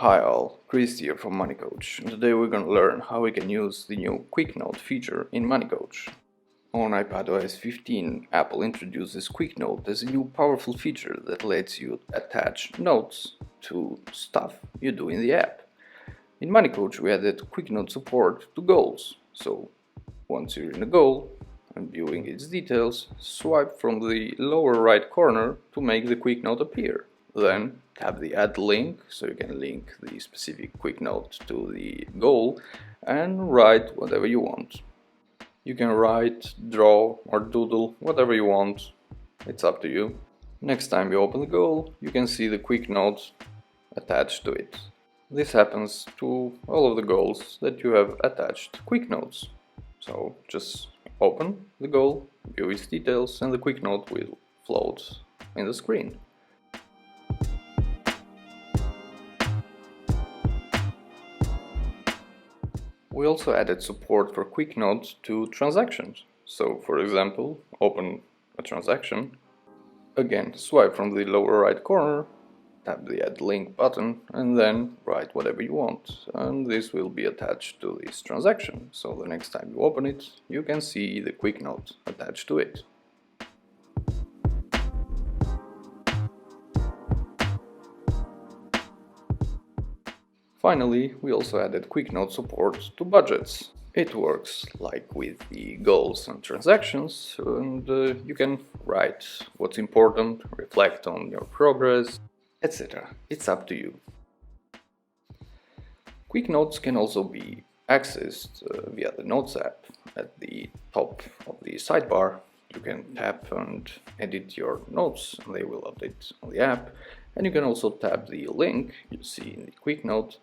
Hi all, Chris here from MoneyCoach, and today we're gonna learn how we can use the new Quick Note feature in MoneyCoach. On iPadOS 15, Apple introduces Quick Note as a new powerful feature that lets you attach notes to stuff you do in the app. In MoneyCoach we added Quick Note support to goals, so once you're in a goal and viewing its details, swipe from the lower right corner to make the Quick Note appear. Then tap the add link so you can link the specific quick note to the goal and write whatever you want. You can write, draw or doodle whatever you want, it's up to you. Next time you open the goal, you can see the quick note attached to it. This happens to all of the goals that you have attached quick notes. So just open the goal, view its details, and the quick note will float in the screen. We also added support for quick notes to transactions. So, for example, open a transaction, again swipe from the lower right corner, tap the add link button and then write whatever you want, and this will be attached to this transaction. So the next time you open it, you can see the quick note attached to it. Finally, we also added Quick Note support to budgets. It works like with the goals and transactions, and you can write what's important, reflect on your progress, etc. It's up to you. Quick Notes can also be accessed via the Notes app. At the top of the sidebar, you can tap and edit your notes, and they will update on the app. And you can also tap the link you see in the Quick Note,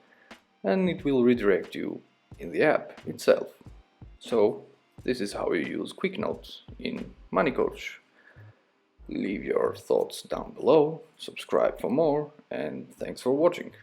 and it will redirect you in the app itself. So this is how you use Quick Notes in MoneyCoach. Leave your thoughts down below, subscribe for more, and thanks for watching.